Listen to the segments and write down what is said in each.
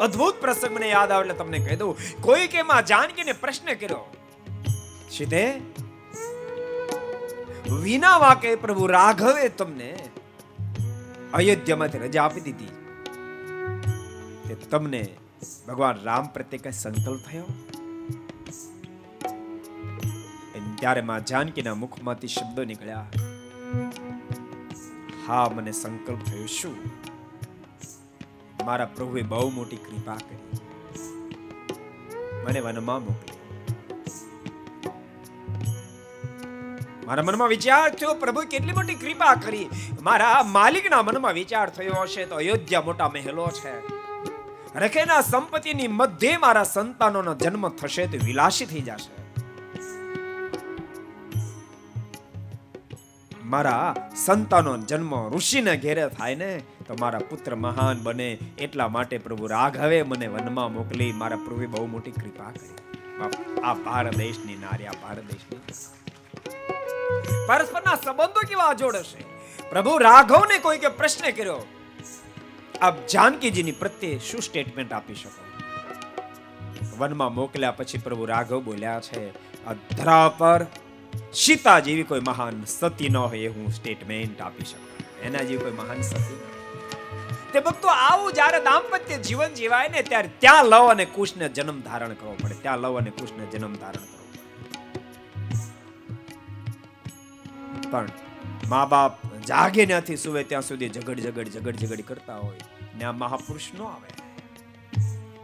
અદ્ભુત પ્રસંગ મને યાદ આવે એટલે તમને કહી દઉં. કોઈ કે માં જાનકીને પ્રશ્ન કર્યો, સીધે વિના વાકે પ્રભુ રાઘવે તમને અયોધ્યામાંથી રજા આપી દીધી, કે તમને ભગવાન રામ પ્રત્યે કઈ સંકલ્પ થયો? ત્યારે માં જાનકીના મુખમાંથી શબ્દો નીકળ્યા, હા મને સંકલ્પ થયો. શું? મારા પ્રભુએ બહુ મોટી કૃપા કરી, મને વનમાં મોકલી. મારા મનમાં વિચાર થયો, પ્રભુ કેટલી મોટી કૃપા કરી. મારા માલિકના મનમાં વિચાર થયો હશે તો અયોધ્યા મોટા મહેલો છે, રખેના સંપત્તિની મધ્યે મારા સંતાનોનો જન્મ થશે તો વિલાસી થઈ જશે. મારા સંતાનો જન્મ ઋષિના ઘેરે થાય ને તો મારા પુત્ર મહાન બને, એટલા માટે પ્રભુ રાઘવે મને વનમાં મોકલી. મારા પ્રભુએ બહુ મોટી કૃપા કરી. આ ભારત દેશની નારી, આ ભારત દેશની પરસ્પરના સંબંધો કેવા જોડ હશે. પ્રભુ રાઘવને કોઈ કે પ્રશ્ન કર્યો, આપ જાનકીજીની પ્રત્યે શું સ્ટેટમેન્ટ આપી શકો? વનમાં મોકલ્યા પછી પ્રભુ રાઘવ બોલ્યા છે, આ ધરા પર સીતા જેવી કોઈ મહાન સતી ન હોય એ હું સ્ટેટમેન્ટ આપી શકું. એના જેવી કોઈ મહાન સતી ન. તે ભક્તો આવું જ્યારે દાંપત્ય જીવન જીવાય ને ત્યારે ત્યાં લવ અને કુશને જન્મ ધારણ કરવો પડે. ત્યાં લવ અને કુશને જન્મ ધારણ કરવો પડે. પણ મા બાપ જાગે ત્યાંથી સુવે ત્યાં સુધી ઝગડ કરતા હોય ને આ મહાપુરુષ નો આવે.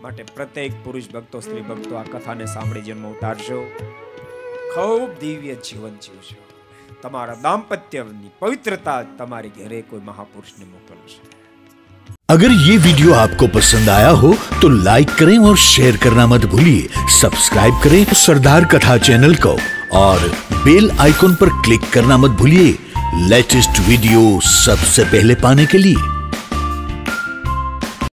માટે પ્રત્યેક પુરુષ ભક્તો, સ્ત્રી ભક્તો આ કથાને સાંભળી જન્મ ઉતારજો, ખૂબ દિવ્ય જીવન જીવજો. તમારા દાંપત્યની પવિત્રતા તમારી ઘરે કોઈ મહાપુરુષને મોકલશે. अगर ये वीडियो आपको पसंद आया हो तो लाइक करें और शेयर करना मत भूलिए. सब्सक्राइब करें सरदार कथा चैनल को और बेल आइकॉन पर क्लिक करना मत भूलिए लेटेस्ट वीडियो सबसे पहले पाने के लिए.